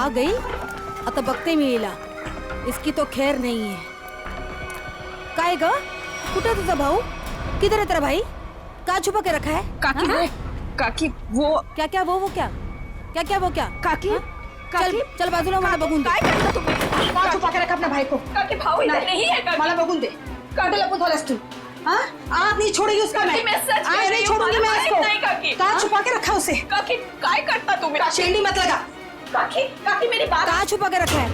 आ गई आता बघते मी हिला. इसकी तो खैर नहीं है. काय ग, कुठे तुझा भाऊ? किधर है तेरा भाई? क्या छुपा के रखा है? काकी वो, काकी वो क्या क्या वो क्या क्या क्या वो क्या? काकी हाँ? चल चल बाजूला, मला बघून दे. काय करता तुम्ही? का छुपा के रखा अपने भाई को? काकी भाऊ इधर नहीं है काकी. मला बघून दे. काटे लपत वालास तू. हाँ? आज नहीं छोड़ेगी उसका मैं. मैं सच कह आज रही नहीं हूँ, छोड़ूंगी मैं मला इसको. माहित नाही काकी. का छुपा के रखा उसे? काकी काय करता तुम्ही? शेंडी मत लगा. काकी काकी मेरी बात. क्या छुपा के रखा है?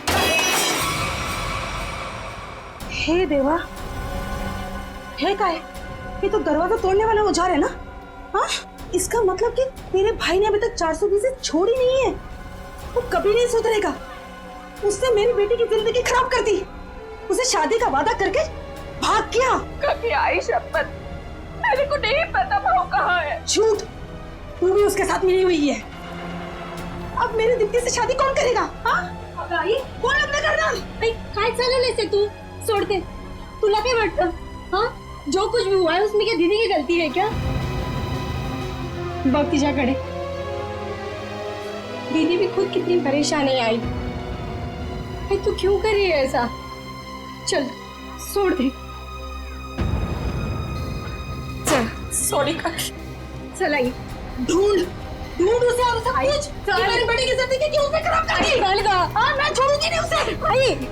हे देवा, हे काय? ये तो दरवाजा तोड़ने वाला औजार है ना? हाँ? इसका मतलब कि तेरे भाई ने अभी तक 420 छोड़ी नहीं है. वो कभी नहीं सुधरेगा. उसने मेरी बेटी की जिंदगी खराब कर दी. उसे शादी का वादा करके भाग गया. काकी आई शपथ, मेरे को नहीं पता भाऊ कहाँ है. झूठ. तू भी उसके साथ मिली हुई है. अब मेरी दीप्ति से शादी कौन करेगा? हाँ? आई कौन लग्न करणार? काय चालवलंयस हे तू? सोडते. तुला काय वाटतं? हाँ? जो कुछ भी हुआ है उसमें क्या दीदी की गलती है क्या? बघ तिच्याकडे. दीदी भी खुद कितनी परेशान है आई. अरे तू क्यों कर रही है ऐसा? चल छोड़ दे. चल सॉरी काकी. चल आई. ढूंढ ढूंढ उसे और सब कुछ. कि मेरी बेटी की जिंदगी क्यों उसे खराब कर दी? चल गा. हाँ, मैं छोड़ूंगी नहीं उसे. आई.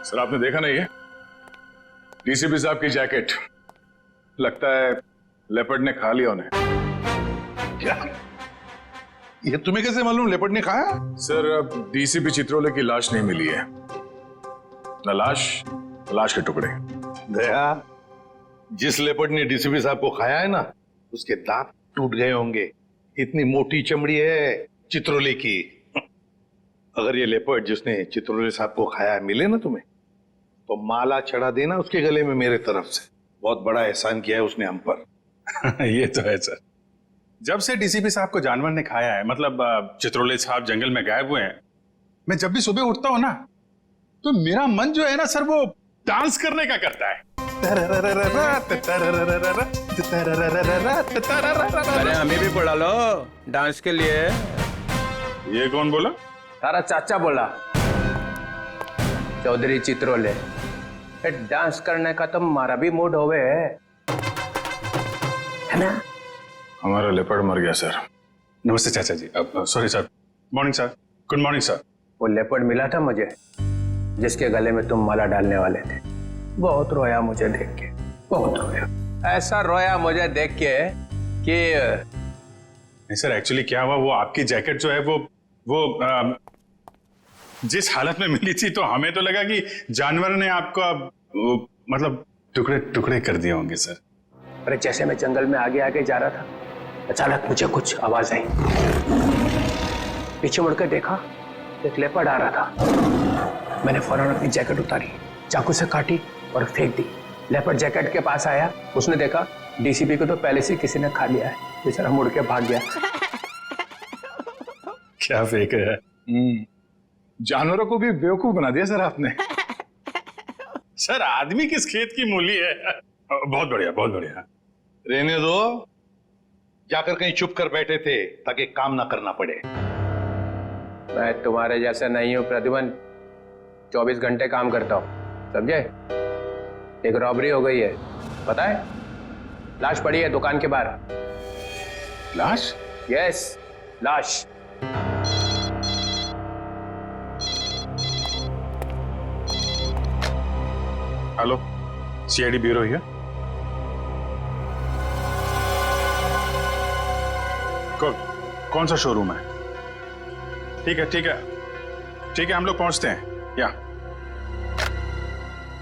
सर आपने देखा नहीं है? डीसीपी साहब की जैकेट. लगता है लेपर्ड ने खा लिया उन्हें. क्या? ये तुम्हें कैसे मालूम लेपर्ड ने खाया? सर अब डीसीपी चित्रोले की लाश नहीं मिली है. न लाश के टुकड़े. दया, जिस लेपर्ड ने डीसीपी साहब को खाया है ना, उसके दांत टूट गए होंगे. इतनी मोटी चमड़ी है चित्रोले की. अगर ये लेपर्ड जिसने चित्रोले साहब को खाया मिले ना तुम्हें, तो माला चढ़ा देना उसके गले में मेरे तरफ से. बहुत बड़ा एहसान किया है उसने हम पर. ये तो है सर. जब से डीसीपी साहब को जानवर ने खाया है, मतलब चित्रोले साहब जंगल में गायब हुए हैं, मैं जब भी सुबह उठता हूं ना, तो मेरा मन जो है ना सर, वो डांस करने का करता है. अरे हमें भी बुला लो डांस के लिए. ये कौन बोला? तारा चाचा बोला, चौधरी चित्रोले. डांस करने का तो हमारा भी मूड होवे है ना. हमारा लेपर्ड मर गया सर. नमस्ते चाचा जी. Sorry sir. Morning sir. Good morning sir. वो लेपर्ड मिला था मुझे, जिसके गले में तुम माला डालने वाले थे. बहुत रोया मुझे देख के, बहुत रोया. ऐसा रोया मुझे देख के कि नहीं सर, एक्चुअली क्या हुआ, वो आपकी जैकेट जो है वो जिस हालत में मिली थी, तो हमें तो लगा कि जानवर ने आपका मतलब टुकड़े टुकड़े कर दिए होंगे सर. अरे जैसे मैं जंगल में आगे आगे जा रहा था, अचानक मुझे कुछ आवाज आई. पीछे मुड़कर देखा, एक लेपर्ड आ रहा था. मैंने फौरन अपनी जैकेट उतारी, चाकू से काटी और फेंक दी. लेपर्ड जैकेट के पास आया, उसने देखा डीसीपी को तो पहले से किसी ने खा लिया है. बेचारा मुड़ के भाग गया. क्या फेंक है. जानवरों को भी बेवकूफ बना दिया सर आपने. सर आदमी किस खेत की मूली है. बहुत बढ़िया, बहुत बढ़िया। रहने दो, जाकर कहीं छुप कर बैठे थे ताकि काम ना करना पड़े। मैं तुम्हारे जैसा नहीं हूँ प्रद्युमन, 24 घंटे काम करता हूँ, समझे? एक रॉबरी हो गई है, पता है? लाश पड़ी है दुकान के बाहर। लाश? यस, लाश। Hello, CID bureau here. कौन सा शोरूम है? ठीक है, ठीक है, ठीक है, हम लोग पहुंचते हैं। या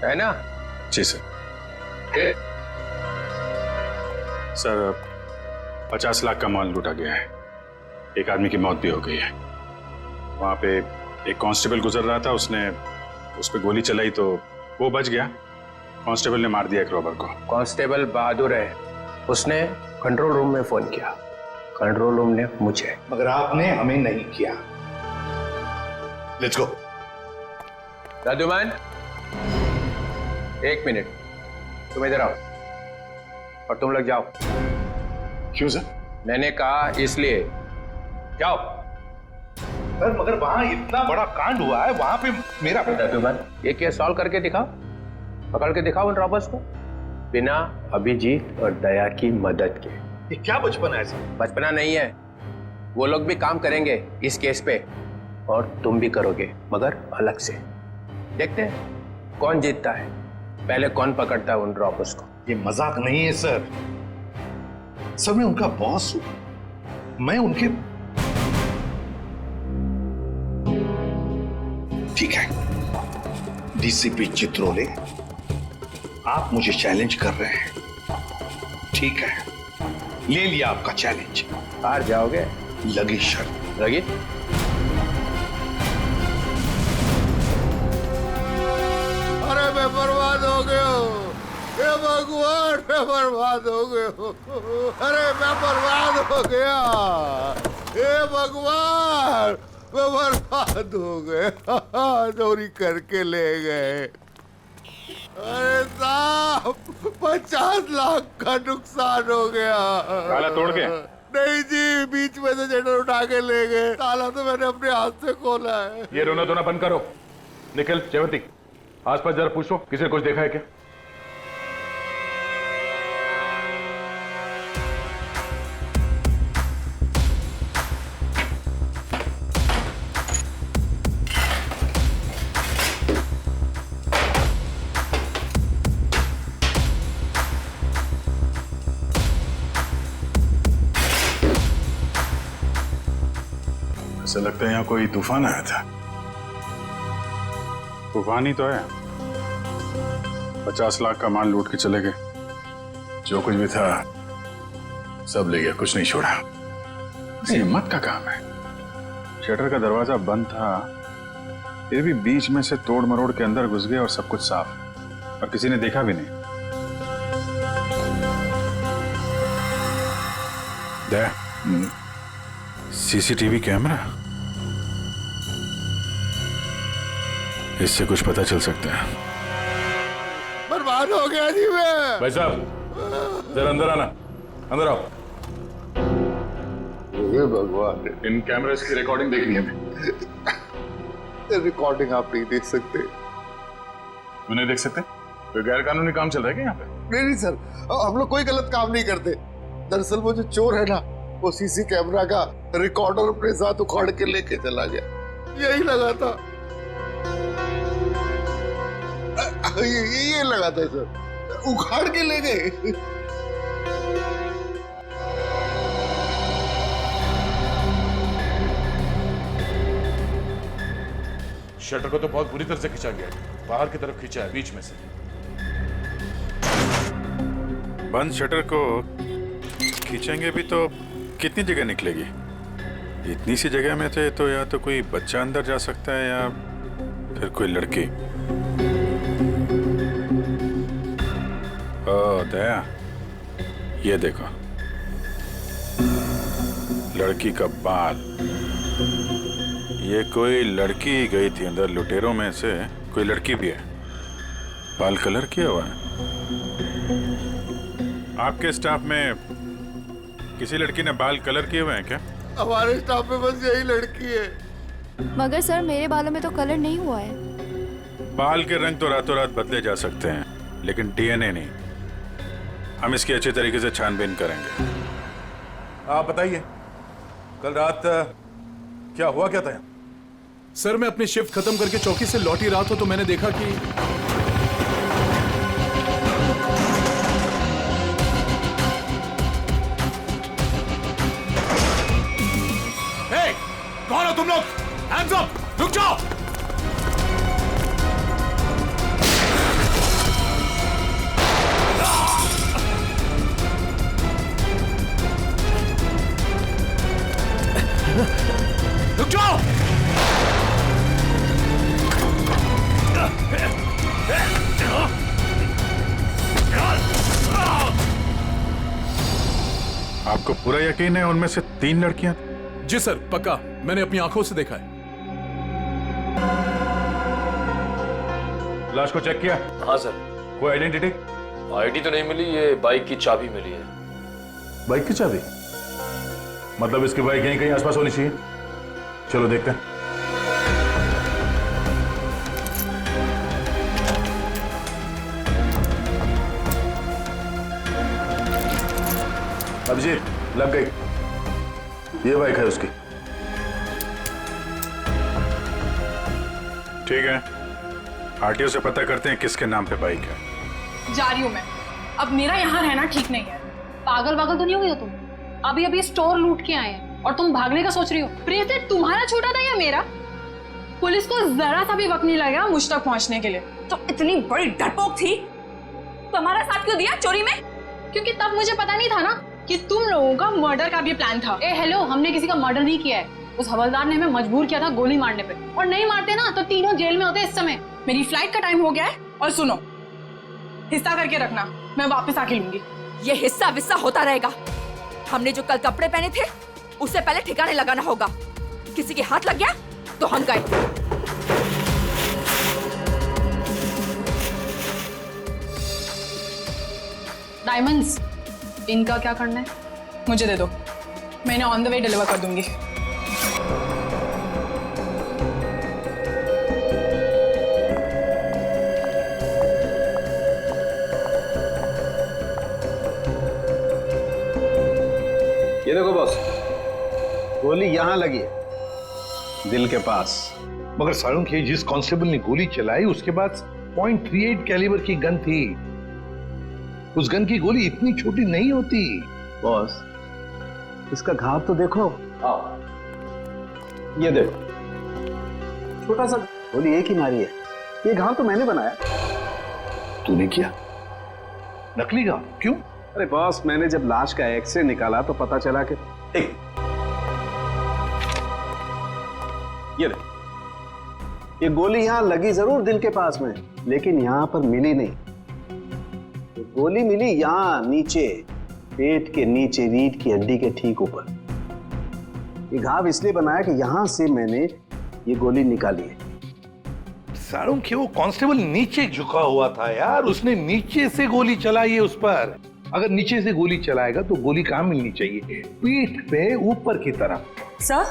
है ना? जी सर। सर 50 लाख का माल लूटा गया है, एक आदमी की मौत भी हो गई है। वहां पे एक कांस्टेबल गुजर रहा था, उसने उस पर गोली चलाई तो वो बच गया। कांस्टेबल ने मार दिया एक रॉबर को। कांस्टेबल बहादुर है, उसने कंट्रोल रूम में फोन किया, कंट्रोल रूम ने मुझे। मगर आपने हमें नहीं किया। Let's go. प्रद्युमन, 1 मिनट, तुम इधर आओ और तुम लोग जाओ। क्यों सर? मैंने कहा इसलिए, जाओ। सर मगर वहां इतना बड़ा कांड हुआ है, वहां पे मेरा प्रद्युमन, ये केस सॉल्व करके दिखाओ, पकड़ के दिखाओ उन रॉबर्स को, बिना अभिजीत और दया की मदद के। ये क्या बचपन है सर? बचपना नहीं है, वो लोग भी काम करेंगे इस केस पे और तुम भी करोगे, मगर अलग से। देखते हैं कौन जीतता है, पहले कौन पकड़ता है उन रॉबर्स को। ये मजाक नहीं है सर। सर मैं उनका बॉस हूं, मैं उनके। ठीक है, डीसीपी चित्रोले, आप मुझे चैलेंज कर रहे हैं। ठीक है, ले लिया आपका चैलेंज। हार जाओगे? लगी शर्त। लगी? अरे मैं बर्बाद हो गया हूँ, हे भगवान, मैं बर्बाद हो गया हूँ। अरे मैं बर्बाद हो गया, हे भगवान, मैं बर्बाद हो गया। चोरी करके ले गए। अरे साहब, 50 लाख का नुकसान हो गया। ताला तोड़ के? नहीं जी, बीच में से शटर उठा के ले गए। ताला तो मैंने अपने हाथ से खोला है। ये रोना धोना बंद करो। निखिल, जयवंती, आसपास जरा पूछो, किसी ने कुछ देखा है क्या? ऐसा लगता है यहाँ कोई तूफान आया था। तूफान ही तो है। 50 लाख का माल लूट के चले गए, जो कुछ भी था सब ले गया, कुछ नहीं छोड़ा। हिम्मत का काम है। शटर का दरवाजा बंद था, फिर भी बीच में से तोड़ मरोड़ के अंदर घुस गए और सब कुछ साफ, और किसी ने देखा भी नहीं। सीसीटीवी कैमरा, इससे कुछ पता चल सकता है। बर्बाद हो गया जी मैं। भाई साहब, जरा अंदर आना, अंदर आओ। हे भगवान, इन कैमरास की रिकॉर्डिंग देखनी है हमें। रिकॉर्डिंग आप नहीं देख सकते। क्यों नहीं देख सकते? कोई गैर कानूनी काम चल रहा है क्या यहाँ पे? नहीं सर, हम लोग कोई गलत काम नहीं करते। दरअसल वो जो चोर है ना, वो सीसी कैमरा का रिकॉर्डर अपने साथ उखाड़ के लेके चला गया। यही लगा था, ये लगा था सर, उखाड़ के ले गए। शटर को तो बहुत बुरी तरह से खींचा गया है, बाहर की तरफ खींचा है, बीच में से। बंद शटर को खींचेंगे भी तो कितनी जगह निकलेगी? इतनी सी जगह में थे तो या तो कोई बच्चा अंदर जा सकता है या फिर कोई लड़की। ओ दया, ये देखो, लड़की का बाल। ये कोई लड़की गई थी अंदर, लुटेरों में से कोई लड़की भी है। बाल कलर किया हुआ है। आपके स्टाफ में किसी लड़की ने बाल कलर किए हुए हैं क्या? हमारे स्टाफ में बस यही लड़की है। मगर सर मेरे बालों में तो कलर नहीं हुआ है। बाल के रंग तो रातों रात बदले जा सकते हैं, लेकिन डीएनए नहीं। हम इसकी अच्छी तरीके से छानबीन करेंगे। आप बताइए, कल रात क्या हुआ क्या था? सर मैं अपनी शिफ्ट खत्म करके चौकी से लौटी रहा था तो मैंने देखा कि कौन हो तुम लोग? Hands up! रुक जाओ! रुक जाओ! आपको पूरा यकीन है उनमें से 3 लड़कियां? जी सर, पक्का, मैंने अपनी आंखों से देखा है। लाश को चेक किया? हाँ सर। कोई आइडेंटिटी? आईडी तो नहीं मिली, ये बाइक की चाबी मिली है। बाइक की चाबी? मतलब इसकी बाइक यहीं कहीं आसपास होनी चाहिए। चलो देखते हैं। अभिजीत, लग गई। ये बाइक है उसकी। ठीक है, आरटीओ से पता करते हैं किसके नाम पे बाइक है। जा रही हूँ मैं। अब मेरा यहाँ रहना ठीक नहीं है। पागल वागल तो नहीं हो गई हो तुम? अभी अभी स्टोर लूट के आए हैं और तुम भागने का सोच रही हो? प्रीति, तुम्हारा छोटा था या मेरा? पुलिस को जरा सा भी वक्त नहीं लगेगा मुझ तक पहुंचने के लिए। तो इतनी बड़ी डरपोक थी तो हमारा साथ क्यों दिया चोरी में? क्योंकि तब मुझे पता नहीं था ना कि तुम लोगों का मर्डर का भी प्लान था। ए हेलो, हमने किसी का मर्डर नहीं किया है। उस हवलदार ने हमें मजबूर किया था गोली मारने पे, और नहीं मारते ना तो तीनों जेल में होते इस समय। मेरी फ्लाइट का टाइम हो गया है और सुनो, हिस्सा करके रखना, मैं वापस आके लूंगी। ये हिस्सा विस्सा होता रहेगा। हमने जो कल कपड़े पहने थे उससे पहले ठिकाने लगाना होगा। किसी के हाथ लग गया तो हम गए। डायमंड्स, इनका क्या करना है? मुझे दे दो, मैंने ऑन द वे डिलीवर कर दूंगी। ये देखो बॉस, गोली यहां लगी है, दिल के पास। मगर सारुण के जिस कांस्टेबल ने गोली चलाई उसके पास .38 कैलिबर की गन थी। उस गन की गोली इतनी छोटी नहीं होती। बॉस, इसका घाव तो देखो। ये देखो, छोटा सा गोली एक ही मारी है। ये घाव तो मैंने बनाया। तूने किया? नकली घाव? क्यों? अरे बॉस, मैंने जब लाश का एक्सरे निकाला तो पता चला कि ये देखो, ये गोली यहां लगी जरूर दिल के पास में, लेकिन यहां पर मिली नहीं। ये गोली मिली यहां नीचे, पेट के नीचे, रीढ़ की हड्डी के ठीक ऊपर। ये घाव इसलिए बनाया कि यहां से मैंने ये गोली निकाली है। सारुण के वो कांस्टेबल नीचे झुका हुआ था यार, उसने नीचे से गोली चलाई है उस पर। अगर नीचे से गोली चलाएगा तो गोली कहां मिलनी चाहिए? पीठ पे ऊपर की तरफ। सर,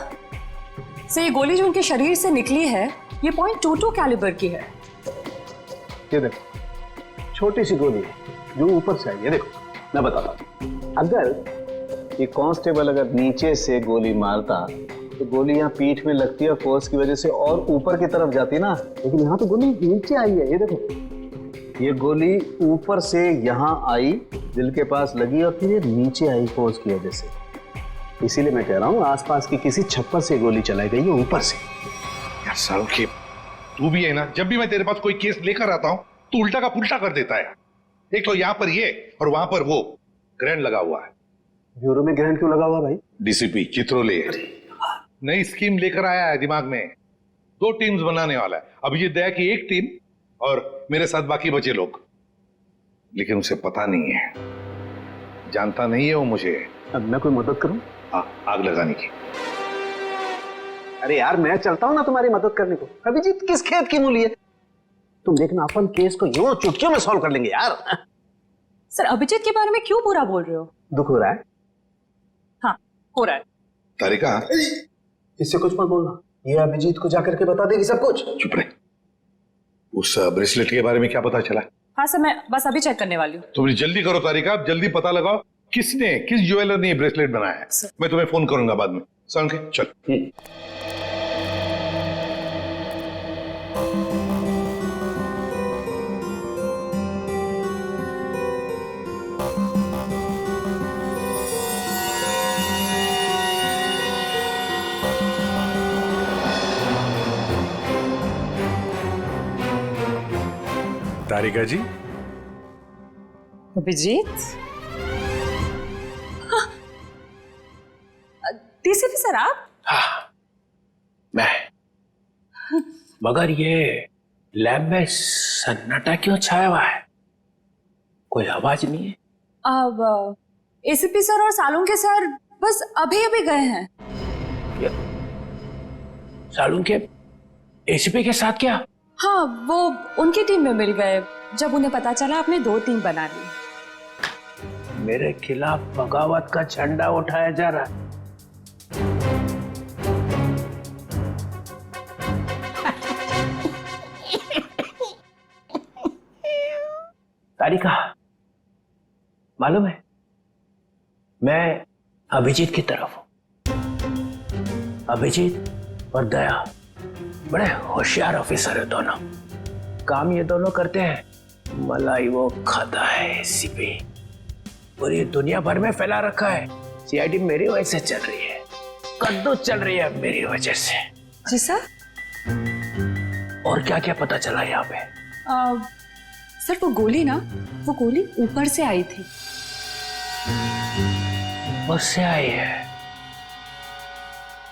ये गोली जो उनके शरीर से निकली है ये .22 कैलिबर की है। ये देखो, छोटी सी गोली है जो ऊपर से आई है। देखो, मैं बताता हूं, अगर ये कांस्टेबल अगर नीचे से गोली मारता तो गोली यहाँ पीठ में लगती है, फोर्स की वजह से और ऊपर की तरफ जाती ना, लेकिन यहाँ तो गोली नीचे आई है। ये देखो, ये गोली ऊपर से यहाँ आई, दिल के पास लगी और फिर ये नीचे आई फोर्स की वजह से। इसीलिए मैं कह रहा हूँ आसपास की किसी छप्पर से गोली चलाई गई है ऊपर से। यार सारुण के, तू भी है ना, जब भी मैं तेरे पास कोई केस लेकर आता हूँ तू उल्टा का पुल्टा कर देता है। एक तो यहाँ पर ये और वहां पर वो ग्रैंड लगा हुआ है। ब्यूरो में ग्रैंड क्यों लगा हुआ भाई? डीसीपी चित्रोले नई स्कीम लेकर आया है दिमाग में। 2 टीम्स बनाने वाला है। अभिजीत दया की एक टीम और मेरे साथ बाकी बचे लोग। लेकिन उसे पता नहीं है, जानता नहीं है वो मुझे। अब मैं कोई मदद करूं? आग लगाने की। अरे यार, मैं चलता हूं ना तुम्हारी मदद करने को। अभिजीत किस खेत की मूली है? तुम देखना, अपन केस को यूं चुटकियों में सॉल्व कर लेंगे यार। सर अभिजीत के बारे में क्यों बुरा बोल रहे हो? दुख हो रहा है? हाँ हो रहा है। तारिका, इससे कुछ मत बोलना, ये अभिजीत को जाकर के बता देगी सब कुछ। चुप रहे। उस ब्रेसलेट के बारे में क्या पता चला? हाँ सर, मैं बस अभी चेक करने वाली हूँ। तुम जल्दी करो तारिका, जल्दी पता लगाओ किस ज्वेलर ने ये ब्रेसलेट बनाया है। मैं तुम्हें फोन करूंगा बाद में। समझ के चल। तारिका जी, अभिजीत, डीसीपी सर आप? हाँ मैं, मगर ये लैब में सन्नाटा क्यों छाया हुआ है? कोई आवाज नहीं है। अब एसीपी सर और सालुंके सर बस अभी अभी गए हैं। सालुंके एसीपी के साथ क्या? हाँ, वो उनकी टीम में मिल गए जब उन्हें पता चला आपने 2 टीम बना ली। मेरे खिलाफ बगावत का झंडा उठाया जा रहा है। तारिका, मालूम है मैं अभिजीत की तरफ हूं। अभिजीत और दया बड़े होशियार ऑफिसर है दोनों। काम ये दोनों करते हैं, मलाई वो खाता है एसीपी। पूरी दुनिया भर में फैला रखा है। सीआईडी मेरी वजह से चल रही है, कद्दू चल रही है मेरी वजह से। जी सर। और क्या क्या पता चला यहाँ पे? सर वो गोली ऊपर से आई थी। उससे आई है?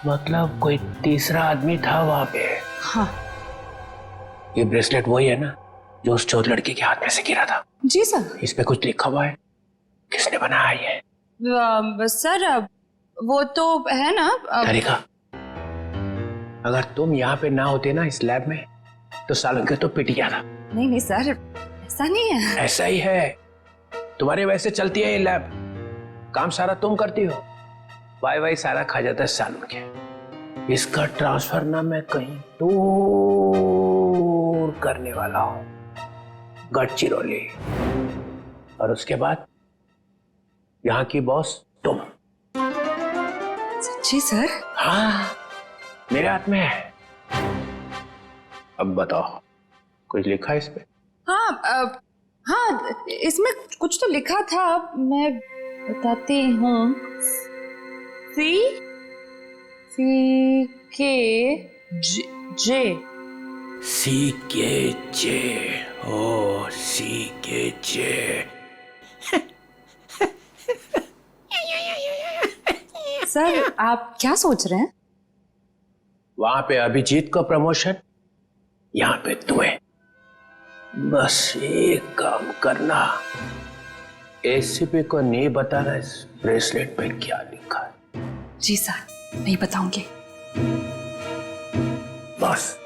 मतलब कोई तीसरा आदमी था वहां पे? हाँ। ये ब्रेसलेट वही है ना जो उस चौथ लड़की के हाथ में से गिरा था? जी सर। इस पे कुछ लिखा हुआ है? किसने बनाया ये? सर वो तो है ना। तारिका, अगर तुम यहाँ पे ना होते ना इस लैब में तो सालुंके तो पिट गया था। नहीं सर, ऐसा नहीं है। ऐसा ही है। तुम्हारे वैसे चलती है ये लैब, काम सारा तुम करती हो, वाई सारा खा जाता है सालुंके। इसका ट्रांसफर ना मैं कहीं दूर करने वाला हूं, गढ़चिरौली। और उसके बाद यहाँ की बॉस तुम। सच्ची सर? हाँ, मेरे हाथ में है। अब बताओ, कुछ लिखा है इस पे? हाँ, इसमें कुछ तो लिखा था, मैं बताती हूँ। सी के जे। ओ सी के जे। सर आप क्या सोच रहे हैं? वहां पे अभिजीत को प्रमोशन, यहाँ पे तुम्हें। बस एक काम करना, एसीपी को नहीं बताना इस ब्रेसलेट पे क्या लिखा है। जी सर, नहीं बताऊंगी। बस।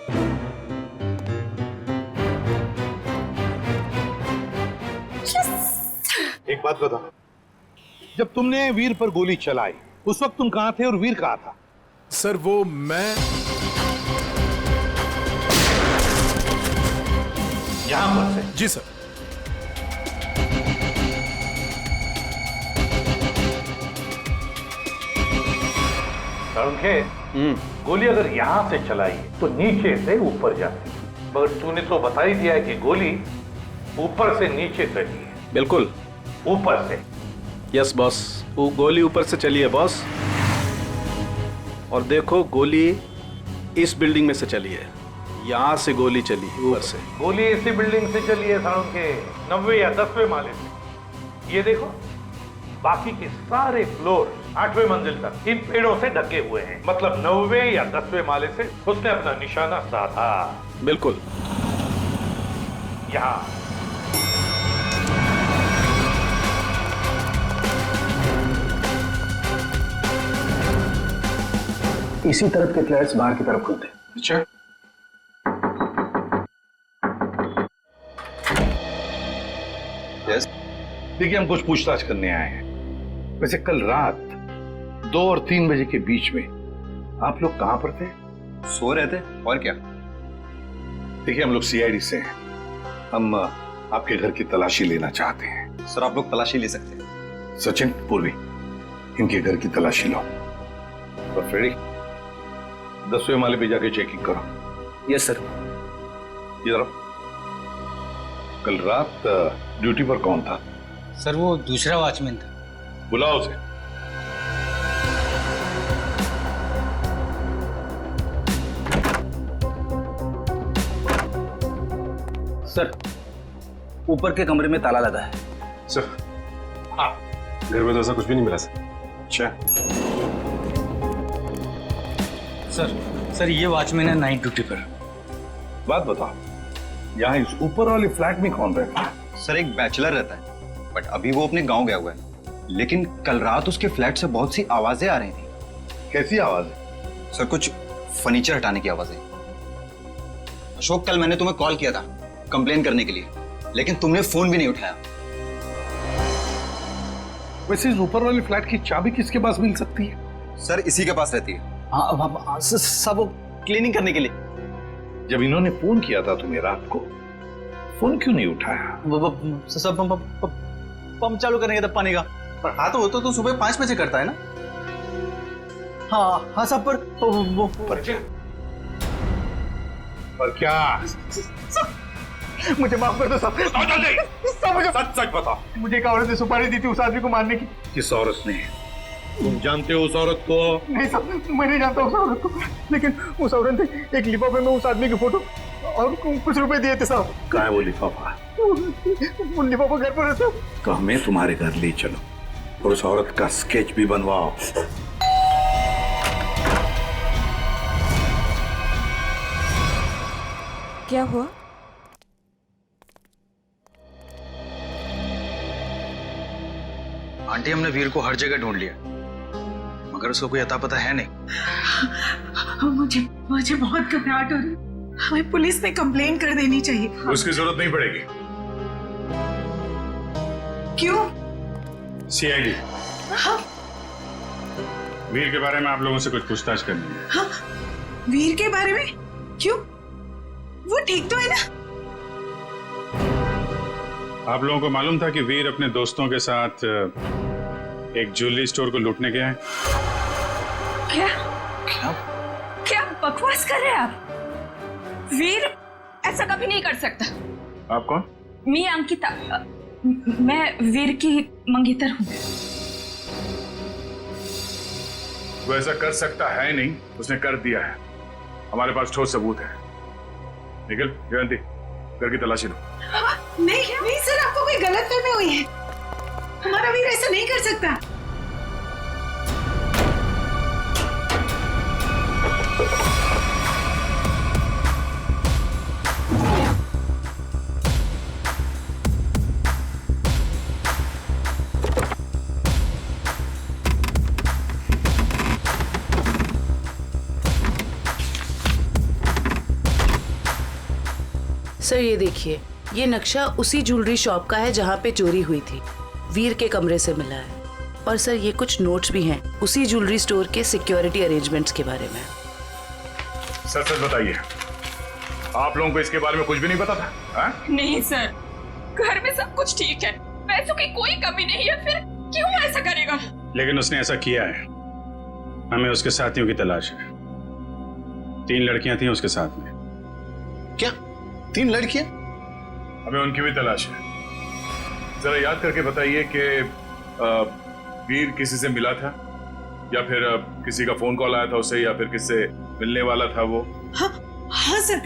एक बात बता, जब तुमने वीर पर गोली चलाई उस वक्त तुम कहां थे और वीर कहां था? सर वो मैं यहां पर से? जी सर। सालुंके, गोली अगर यहां से चलाई तो नीचे से ऊपर जाती, मगर तूने तो बता ही दिया है कि गोली ऊपर से नीचे चली है। बिल्कुल ऊपर से। यस बॉस, वो गोली ऊपर से चली है बॉस। और देखो, गोली इस बिल्डिंग में से चली है, यहाँ से गोली चली ऊपर से। गोली इसी बिल्डिंग से चली है सालुंके, 9वें या 10वें माले से। ये देखो, बाकी के सारे फ्लोर 8वें मंजिल तक इन पेड़ों से ढके हुए हैं। मतलब 9वें या 10वें माले से उसने अपना निशाना साधा। बिल्कुल। यहाँ इसी तरफ के फ्लैट्स बाहर की तरफ खुलते हैं। अच्छा, यस। देखिए, हम कुछ पूछताछ करने आए हैं। वैसे कल रात 2 और 3 बजे के बीच में आप लोग कहां पर थे? सो रहे थे, और क्या। देखिए, हम लोग सीआईडी से हैं। हम आपके घर की तलाशी लेना चाहते हैं। सर, आप लोग तलाशी ले सकते हैं। सचिन, पूर्वी, इनके घर की तलाशी लो। और फ्रेडी, 10वें माले पे जाके चेकिंग करो। Yes sir. इधर आओ। कल रात ड्यूटी पर कौन था? सर, वो दूसरा वॉचमैन था। बुलाओ उसे। सर, ऊपर के कमरे में ताला लगा है। सर, घर में तो ऐसा कुछ भी नहीं मिला सर। अच्छा सर, ये वॉचमैन है नाइट ड्यूटी पर। बात बताओ, यहाँ इस ऊपर वाले फ्लैट में कौन रहता है? सर, एक बैचलर रहता है, बट अभी वो अपने गांव गया हुआ है। लेकिन कल रात उसके फ्लैट से बहुत सी आवाजें आ रही थी। कैसी आवाज? सर, कुछ फर्नीचर हटाने की आवाजें। अशोक, कल मैंने तुम्हें कॉल किया था कंप्लेन करने के लिए, लेकिन तुमने फोन भी नहीं उठाया। वैसे इस ऊपर वाले फ्लैट की चाबी किसके पास मिल सकती है? सर, इसी के पास रहती है। हाँ, सब वो क्लीनिंग करने के लिए। जब इन्होंने फोन किया था तुम्हें रात को, फोन क्यों नहीं उठाया? सब पंप चालू करने का था पानी का। पर हाँ, तो सुबह 5 बजे करता है ना। हाँ सब पर क्या? मुझे माफ कर दो सब। मुझे सच बताओ, मुझे एक औरत ने सुपारी दी थी उस आदमी को मारने की। किस औरत ने? तुम जानते हो उस औरत को? नहीं सर, मैं नहीं जानता उस औरत को, लेकिन उस औरत ने एक लिफाफे में उस आदमी की फोटो और कुछ रुपए दिए थे साहब। कहाँ है वो लिफाफा? वो लिफाफा घर पर है सर। तो हमें तुम्हारे घर ले चलो और उस औरत का स्केच भी बनवाओ। क्या हुआ? आंटी, हमने वीर को हर जगह ढूंढ लिया, मगर उसको कोई अता पता है नहीं। मुझे बहुत घबराहट हो रही। हमें पुलिस में कंप्लेन कर देनी चाहिए। उसकी जरूरत नहीं पड़ेगी। क्यों? सीआईडी हाँ? वीर के बारे में आप लोगों से कुछ पूछताछ करनी है। हाँ? वीर के बारे में? क्यों? वो ठीक तो है ना? आप लोगों को मालूम था कि वीर अपने दोस्तों के साथ एक ज्वेलरी स्टोर को लूटने गया है? क्या बकवास कर रहे हैं आप? वीर ऐसा कभी नहीं कर सकता। आप कौन? मैं अंकिता, मैं वीर की मंगेतर हूँ। वो ऐसा कर सकता है नहीं, उसने कर दिया है। हमारे पास ठोस सबूत है। निखिल, जयंती, घर की तलाशी लो। नहीं सर, आपको कोई गलतफहमी हुई है। हमारा वीर ऐसा नहीं कर सकता। सर, ये देखिए, ये नक्शा उसी ज्वेलरी शॉप का है जहाँ पे चोरी हुई थी। वीर के कमरे से मिला है। और सर, ये कुछ नोट्स भी हैं उसी ज्वेलरी स्टोर के सिक्योरिटी अरेंजमेंट्स के बारे में। सच बताइए, आप लोगों को इसके बारे में कुछ भी नहीं पता था? हा? नहीं सर, घर में सब कुछ ठीक है, पैसों की कोई कमी नहीं है, फिर क्यों ऐसा करेगा? लेकिन उसने ऐसा किया है। हमें उसके साथियों की तलाश है। 3 लड़कियां थी उसके साथ में। क्या 3 लड़कियां? हमें उनकी भी तलाश है। जरा याद करके बताइए कि वीर किसी से मिला था, या फिर किसी का फोन कॉल आया था उसे, या फिर किससे मिलने वाला था वो? हाँ सर,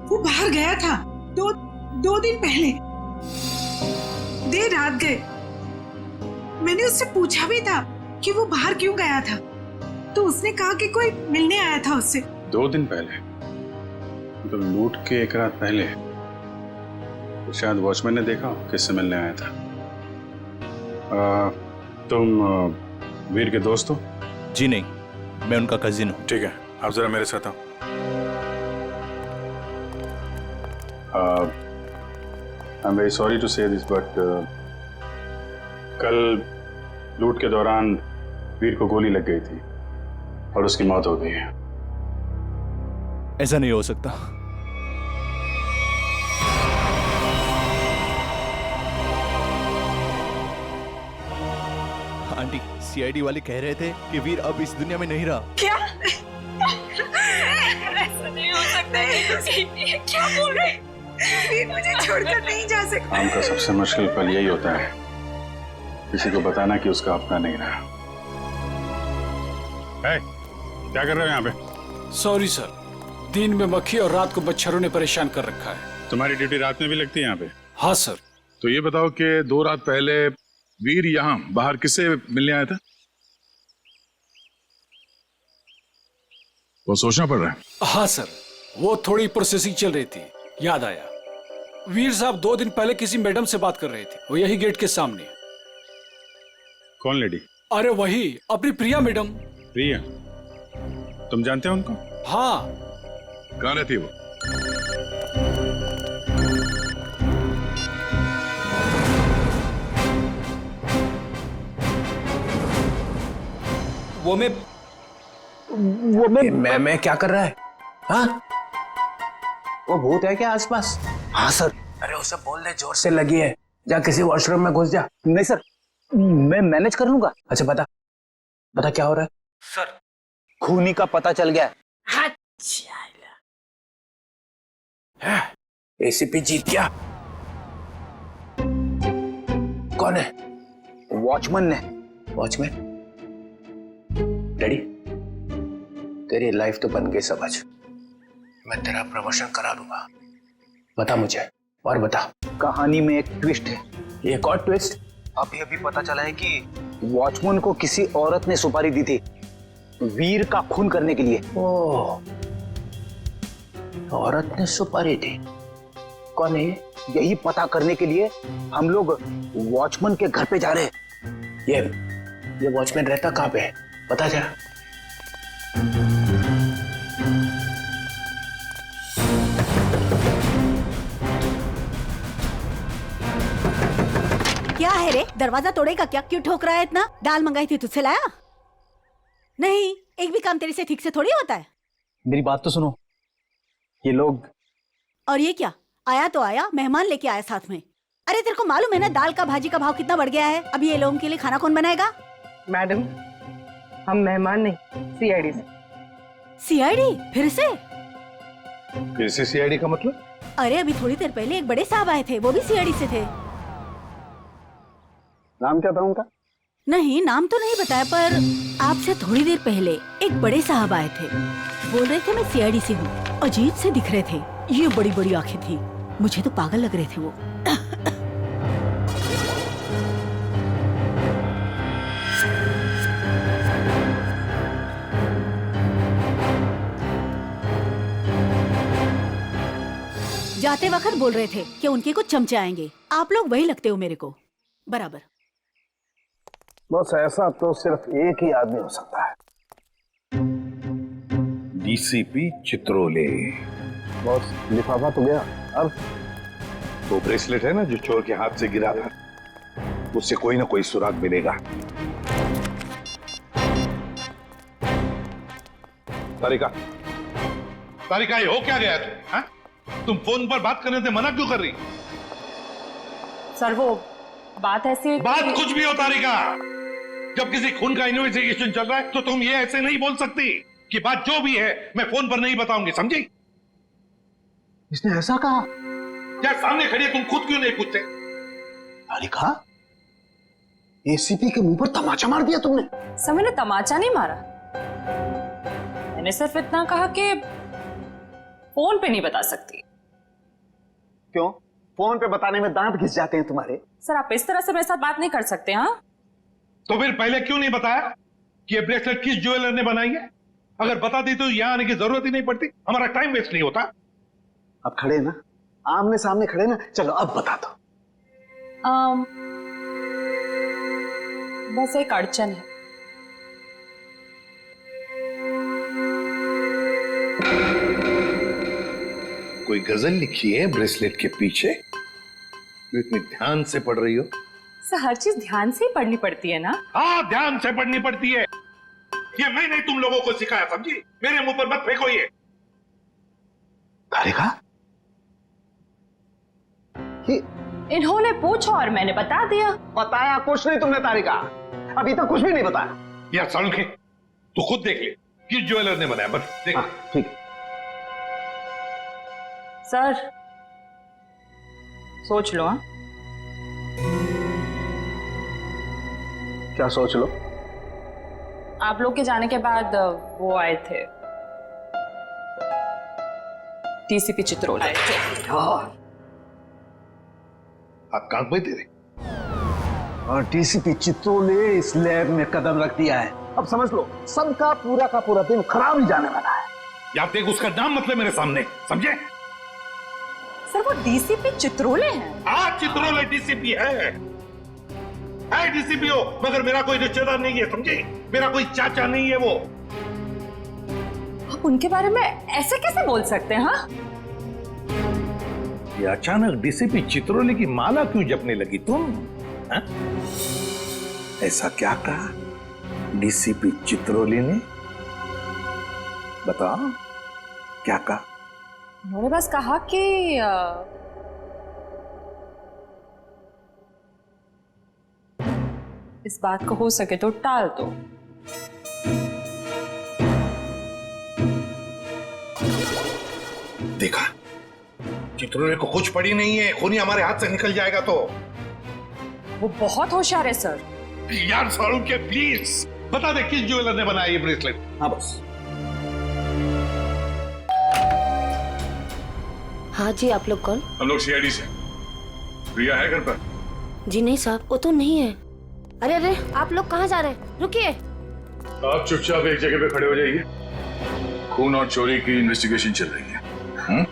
वो बाहर गया था 2 दिन पहले, देर रात गए। मैंने उससे पूछा भी था कि वो बाहर क्यों गया था, तो उसने कहा कि कोई मिलने आया था उससे। 2 दिन पहले? तो लूट के 1 रात पहले तो शायद वॉचमैन ने देखा किससे मिलने आया था। तुम वीर के दोस्त हो? जी नहीं, मैं उनका कजिन हूँ। ठीक है, आप जरा मेरे साथ आओ। I am very sorry to say this, but कल लूट के दौरान वीर को गोली लग गई थी और उसकी मौत हो गई है। ऐसा नहीं हो सकता। आंटी, सीआईडी वाले कह रहे थे कि वीर अब इस दुनिया में नहीं रहा। क्या? ऐसा नहीं हो सकता है। क्या बोल रहे? वीर मुझे छोड़कर नहीं जा सकता। काम का सबसे मुश्किल पल यही होता है, किसी को बताना कि उसका अपना नहीं रहा। क्या कर रहे हो यहाँ पे? सॉरी सर, दिन में मक्खी और रात को मच्छरों ने परेशान कर रखा है। तुम्हारी ड्यूटी रात में भी लगती है यहाँ पे? हाँ सर। तो ये बताओ कि 2 रात पहले वीर यहाँ बाहर किससे मिलने आया था? वो सोचना पड़ रहा है। हाँ सर, वो थोड़ी प्रोसेसिंग चल रही थी, याद आया। वीर साहब 2 दिन पहले किसी मैडम से बात कर रहे थे, वो यही गेट के सामने। कौन लेडी? अरे वही, अपनी प्रिया मैडम। प्रिया? तुम जानते हो उनको? हाँ। कहाँ रहती है वो? मैं क्या कर रहा है? हाँ? वो भूत है क्या आसपास? हाँ सर। अरे उसे बोल दे जोर से लगी है, जा किसी वॉशरूम में घुस जा। नहीं सर, मैं मैनेज कर लूंगा। अच्छा बता क्या हो रहा है? सर, खूनी का पता चल गया। एसीपी जीत गया। कौन है? वॉचमैन ने। वॉचमैन? डैडी, तेरी लाइफ तो बन गई समझ। मैं तेरा प्रमोशन करा दूंगा। बता मुझे, और बता। कहानी में एक ट्विस्ट है। एक और ट्विस्ट? अभी पता चला है कि वॉचमैन को किसी औरत ने सुपारी दी थी वीर का खून करने के लिए। ओह, औरत ने सुपारी दी? कौन है? यही पता करने के लिए हम लोग वॉचमैन के घर पे जा रहे हैं। ये वॉचमैन रहता कहाँ पे है, पता जरा। क्या है रे, दरवाजा तोड़ेगा क्या? क्यों ठोक रहा है इतना? दाल मंगाई थी, तुझसे लाया? नहीं, एक भी काम तेरे से ठीक से थोड़ी होता है। मेरी बात तो सुनो, ये लोग। और ये क्या? आया तो आया, मेहमान लेके आया साथ में। अरे तेरे को मालूम है ना दाल का भाजी का भाव कितना बढ़ गया है? अभी ये लोगों के लिए खाना कौन बनाएगा? मैडम, हम मेहमान नहीं, सीआईडी से। सीआईडी? फिर से सीआईडी का मतलब? अरे अभी थोड़ी देर पहले एक बड़े साहब आए थे, वो भी सीआईडी से थे। नाम क्या था उनका? नहीं, नाम तो नहीं बताया, पर आपसे थोड़ी देर पहले एक बड़े साहब आए थे। बोल रहे थे मैं सीआईडी से हूँ। अजीब से दिख रहे थे, ये बड़ी बड़ी आंखें थी, मुझे तो पागल लग रहे थे वो। जाते वक्त बोल रहे थे कि उनके कुछ चमचे आएंगे। आप लोग वही लगते हो मेरे को, बराबर। बस ऐसा तो सिर्फ एक ही आदमी हो सकता है, डीसीपी चित्रोले। बॉस, लिफाफा तो गया, अब वो ब्रेसलेट है ना जो चोर के हाथ से गिरा था, उससे कोई ना कोई सुराग मिलेगा। तारिका, ये हो क्या गया तुम फोन पर बात करने से मना क्यों कर रही? सर वो बात ऐसी है बात कुछ भी हो तारिका, जब किसी खून का इन्वेस्टिगेशन चल रहा है तो तुम ये ऐसे नहीं बोल सकती कि बात जो भी है मैं फोन पर नहीं बताऊंगी, समझी? इसने ऐसा कहा? क्या सामने खड़ी है, तुम खुद क्यों नहीं पूछते? तारिका, एसीपी के मुंह पर तमाचा मार दिया तुमने। सर मैंने तमाचा नहीं मारा, मैंने सिर्फ इतना कहा कि फोन पे नहीं बता सकती। क्यों? फोन पे बताने में दांत घिस जाते हैं तुम्हारे। सर आप इस तरह से मेरे साथ बात नहीं कर सकते। हाँ, तो फिर पहले क्यों नहीं बताया कि ये ब्रेसलेट किस ज्वेलर ने बनाई है? अगर बताती तो यहां आने की जरूरत ही नहीं पड़ती, हमारा टाइम वेस्ट नहीं होता। अब खड़े ना, आमने सामने खड़े ना, चलो अब बता दो। बस एक अड़चन है। कोई गजल लिखी है ब्रेसलेट के पीछे जो इतनी ध्यान से पढ़ रही हो? सर हर चीज ध्यान से ही पढ़नी पड़ती है ना? हाँ, ध्यान से पढ़नी पड़ती है। ये मैंने तुम लोगों को सिखाया, समझी? मेरे मुंह पर मत फेंको ये। तारिका, इन्होंने पूछा और मैंने बता दिया। बताया कुछ नहीं तुमने तारिका, अभी तक कुछ भी नहीं बताया। यार सालुंखे, तू खुद देख ले, किस ज्वेलर ने बनाया, बस देख। ठीक है सर, सोच लो। हाँ, क्या सोच लो? आप लोग के जाने के बाद वो आए थे, डीसीपी चित्रोल आए थे। आप कांक में तेरे और डीसीपी चित्रोल ने इस लैब में कदम रख दिया है। अब समझ लो, सबका पूरा का पूरा दिन खराब ही जाने वाला है। या देख उसका नाम मतलब मेरे सामने, समझे? सर वो डीसीपी चित्रोले हैं। हाँ, चित्रोले डीसीपी है डीसीपी हो, मगर मेरा कोई रिश्तेदार नहीं है, समझे? मेरा कोई चाचा नहीं है वो। आप उनके बारे में ऐसे कैसे बोल सकते हैं? हाँ, ये अचानक डीसीपी चित्रोले की माला क्यों जपने लगी तुम? हा? ऐसा क्या कहा डीसीपी चित्रोले ने? बताओ, क्या कहा? उन्होंने बस कहा कि इस बात को हो सके तो टाल दो। देखा, चित्रोले को कुछ पड़ी नहीं है, खूनी हमारे हाथ से निकल जाएगा तो। वो बहुत होशियार है सर। यार सालुंखे प्लीज बता दे, किस ज्वेलर ने बनाया ये ब्रेसलेट? हाँ बस। हाँ जी, आप लोग कौन? हम लोग सीआईडी से। प्रिया है घर पर? जी नहीं साहब, वो तो नहीं है। अरे अरे, आप लोग कहाँ जा रहे हैं? रुकिए। आप चुपचाप एक जगह पे खड़े हो जाइए। खून और चोरी की इन्वेस्टिगेशन चल रही है। हाँ?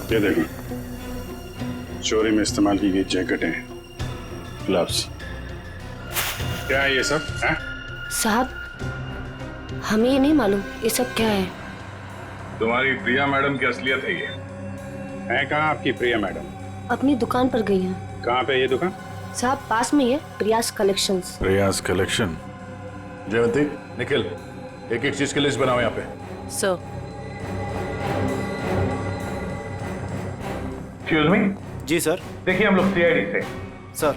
ये देखो, चोरी में इस्तेमाल की गई जैकेटें, ग्लव्स। क्या है ये सब? है? साहब, हमें ये नहीं मालूम ये सब क्या है। तुम्हारी प्रिया मैडम की असलियत है ये। है कहाँ आपकी प्रिया मैडम? अपनी दुकान पर गई हैं। कहाँ पे ये दुकान? साहब पास में ही है, प्रियास कलेक्शंस। रियाज कलेक्शन। जयवंती, निखिल, एक एक चीज की लिस्ट बनाओ यहाँ पे। सर। Excuse me. जी सर। देखिए, हम लोग सीआईडी से। सर,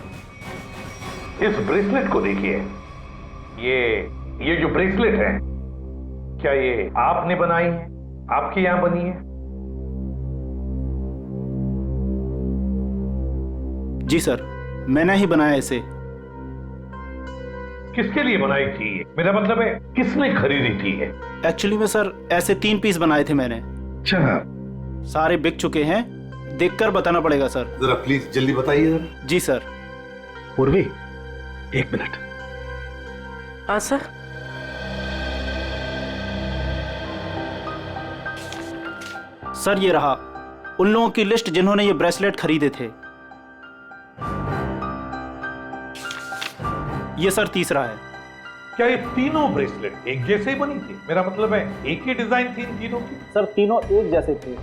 इस ब्रेसलेट को देखिए। ये जो ब्रेसलेट है, क्या ये आपने बनाई है? आपके यहां बनी है? जी सर, मैंने ही बनाया इसे। किसके लिए बनाई थी? मेरा मतलब है, किसने खरीदी थी? एक्चुअली में सर, ऐसे 3 पीस बनाए थे मैंने। अच्छा। सारे बिक चुके हैं, देखकर बताना पड़ेगा सर। जरा प्लीज जल्दी बताइए जरा। जी सर। पूर्वी, 1 मिनट। हाँ सर। सर ये रहा उन लोगों की लिस्ट जिन्होंने ये ब्रेसलेट खरीदे थे। ये सर तीसरा है। क्या ये तीनों ब्रेसलेट एक जैसे ही बनी थी? मेरा मतलब है, एक ही डिजाइन थी इन तीनों की? सर तीनों एक जैसे थे।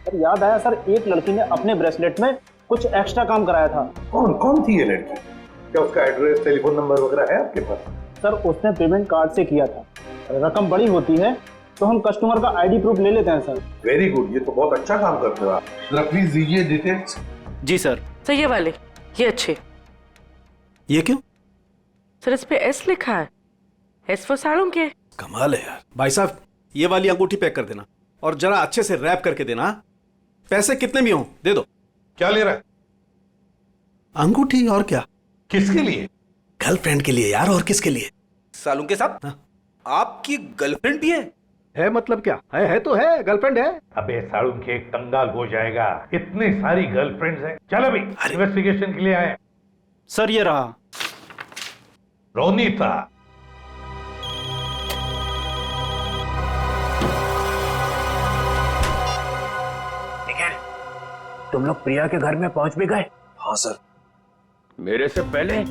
सर याद आया सर, एक लड़की ने अपने ब्रेसलेट में कुछ एक्स्ट्रा काम कराया था। कौन थी ये लड़की? क्या उसका एड्रेस, टेलीफोन नंबर वगैरह है आपके पास? सर उसने पेमेंट कार्ड से किया था। रकम बड़ी होती है तो हम कस्टमर का आईडी प्रूफ ले लेते हैं सर। वेरी गुड, ये तो बहुत अच्छा काम करते हो आप। जरा प्लीज दीजिए डिटेल्स। जी सर। सर ये वाले, ये अच्छे। ये क्यों? सर इस पे एस लिखा है, एस फॉर सालुंखे। कमाल है यार। भाई साहब, ये वाली अंगूठी पैक कर देना और जरा अच्छे से रैप करके देना। पैसे कितने भी हों दे दो। क्या ले रहा है? अंगूठी। और क्या? किसके लिए? गर्लफ्रेंड के लिए यार, और किसके लिए? सालुंखे साहब, आपकी गर्लफ्रेंड भी है? है मतलब क्या है तो है, गर्लफ्रेंड है। अबे साड़ू के एक कंगाल हो जाएगा, इतनी सारी गर्लफ्रेंड्स हैं। चल अभी इन्वेस्टिगेशन के लिए आए। सर ये रहा रोनीता। निखिल, तुम लोग प्रिया के घर में पहुंच भी गए? हाँ सर। मेरे से पहले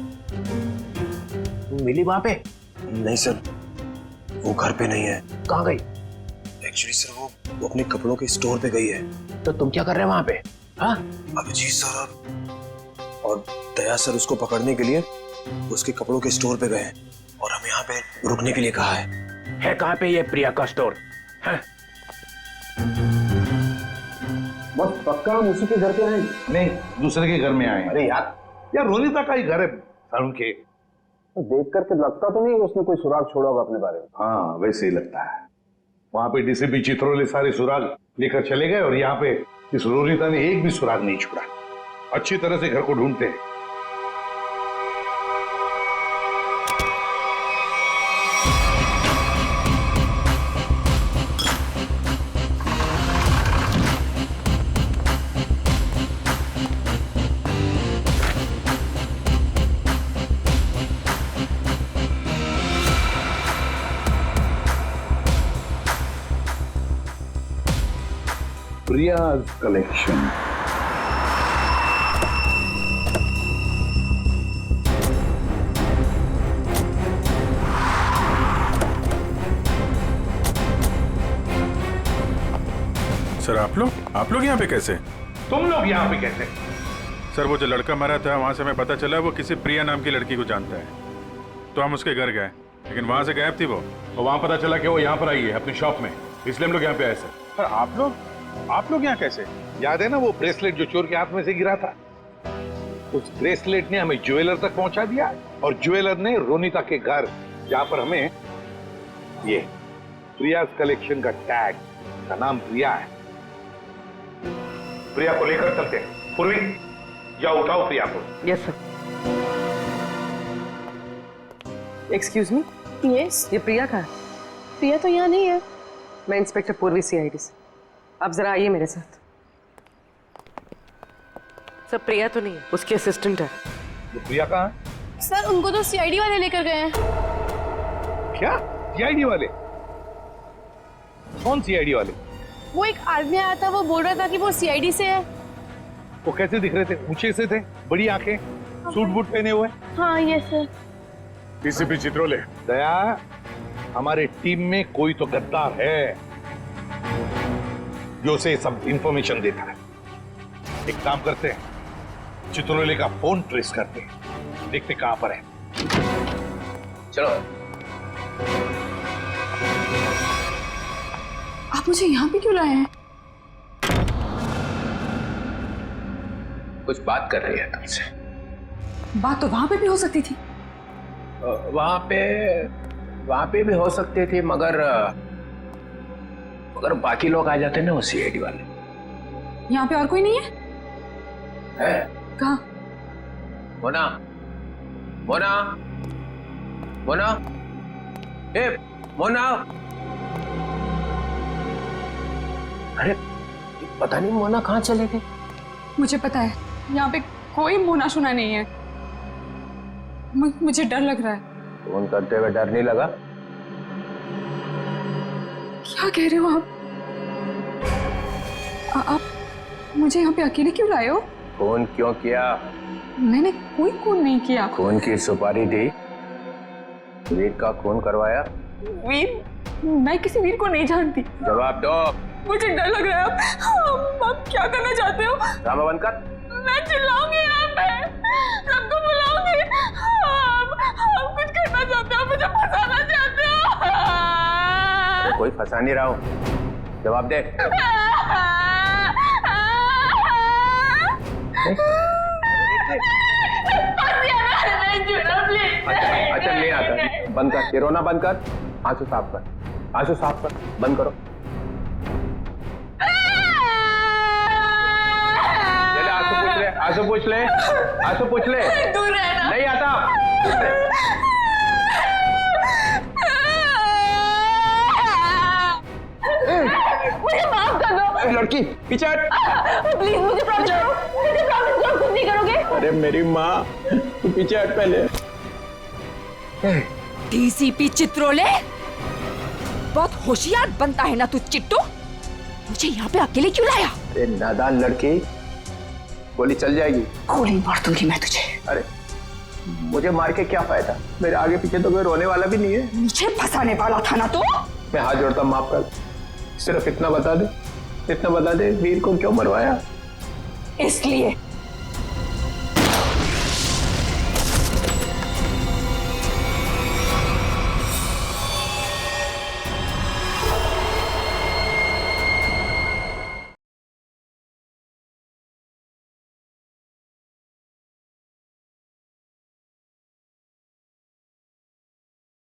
मिली वहां पे? नहीं सर, वो घर पे नहीं है। कहाँ गई? एक्चुअली सर वो अपने कपड़ों के स्टोर पे गई है। तो तुम क्या कर रहे हैं वहां पे? हाँ? अभिजीत सर और दया सर उसको पकड़ने के लिए उसके कपड़ों के स्टोर पे गए हैं और हमें यहाँ पे रुकने के लिए कहा है। कहाँ पे ये प्रिया का स्टोर? बस पक्का हम उसी के घर पे आए? नहीं, दूसरे के घर में आए। अरे यार रोनीता का ही घर है साड़ू के। तो देख करके लगता तो नहीं उसने कोई सुराग छोड़ा होगा अपने बारे में। हाँ वैसे ही लगता है। वहां पे डीसीपी चित्रोले सारे सुराग लेकर चले गए और यहाँ पे इस रोनीता ने एक भी सुराग नहीं छोड़ा। अच्छी तरह से घर को ढूंढते हैं। प्रियाज कलेक्शन। सर आप लोग यहाँ पे कैसे? तुम लोग यहाँ पे कैसे? सर वो जो लड़का मरा था वहां से हमें पता चला वो किसी प्रिया नाम की लड़की को जानता है, तो हम उसके घर गए, लेकिन वहां से गायब थी वो। और वहां पता चला कि वो यहाँ पर आई है अपनी शॉप में, इसलिए हम लोग यहाँ पे आए सर। सर आप लोग यहाँ कैसे? याद है ना वो ब्रेसलेट जो चोर के हाथ में से गिरा था? उस ब्रेसलेट ने हमें ज्वेलर तक पहुंचा दिया और ज्वेलर ने रोनीता के घर, जहां पर हमें ये प्रियाज कलेक्शन का टैग, का नाम प्रिया है। प्रिया को लेकर चलते हैं। पूर्वी जाओ, उठाओ प्रिया को। Yes sir. एक्सक्यूज मी। यस। ये प्रिया का है? प्रिया तो यहाँ नहीं है। मैं इंस्पेक्टर पूर्वी सीआईडी से। आप जरा आइए मेरे साथ। सर प्रिया तो नहीं है, उसकी असिस्टेंट है। ये प्रिया कहाँ है? सर उनको तो सीआईडी वाले लेकर गए हैं। क्या सीआईडी वाले? कौन सीआईडी वाले? वो एक आदमी आया था, वो बोल रहा था कि वो सीआईडी से है। वो कैसे दिख रहे थे? ऊंचे से थे, बड़ी आंखें, सूट बूट पहने हुए। हाँ यस सर। डीसीपी चित्रोले। दया, हमारे टीम में कोई तो गद्दार है जो उसे सब इंफॉर्मेशन देता है। एक काम करते हैं, चित्रोले का फोन ट्रेस करते हैं, देखते कहां पर है। चलो। आप मुझे यहाँ पे क्यों लाए हैं? कुछ बात कर रही है तुमसे। बात तो वहां पे भी हो सकती थी। वहां पे भी हो सकती थी, मगर बाकी लोग आ जाते ना वो सीआईडी वाले। यहाँ पे और कोई नहीं है? कहाँ? मोना, मोना, मोना, ए मोना। अरे पता नहीं मोना कहाँ चले गए। मुझे पता है, यहाँ पे कोई मोना शुना नहीं है। मुझे डर लग रहा है। फोन करते हुए डर नहीं लगा? क्या कह रहे हो आप मुझे यहाँ पे अकेले क्यों लाए हो? फोन क्यों किया? मैंने कोई खून नहीं किया। खून की सुपारी दी, वीर का खून करवाया। वीर? मैं किसी वीर को नहीं जानती। जवाब दो। मुझे डर लग रहा है। आप क्या करना चाहते हो? ड्रामा बंद कर। मैं चिल्लाऊंगी यहाँ पे, सबको बुलाऊंगी। आप कुछ करना चाहते हो, मुझे फंसाना चाहते हो। अरे कोई फंसा नहीं रहा हूँ, जवाब दे। अच्छा नहीं आता, बंद कर, ये रोना बंद कर, आंसू साफ कर, आंसू साफ कर, बंद करो। आंसू पूछ ले, आंसू पूछ ले। दूर रहना। नहीं आता। मुझे माफ कर दो। लड़की पीछे हट। प्लीज मुझे प्रॉमिस करो, मुझे प्रॉमिस करो कुछ नहीं करोगे। अरे मेरी माँ, तू पीछे हट पहले। डीसीपी चित्रोले, बहुत होशियार बनता है ना तू चिट्टू। मुझे यहाँ पे अकेले क्यों लाया? अरे नादान लड़की, गोली चल जाएगी। गोली मार दूंगी मैं तुझे। अरे मुझे मार के क्या फायदा, मेरे आगे पीछे तो कोई रोने वाला भी नहीं है। मुझे फंसाने वाला था ना तू। मैं हाथ जोड़ता हूं, माफ कर। सिर्फ इतना बता दे, वीर को क्यों मरवाया? इसलिए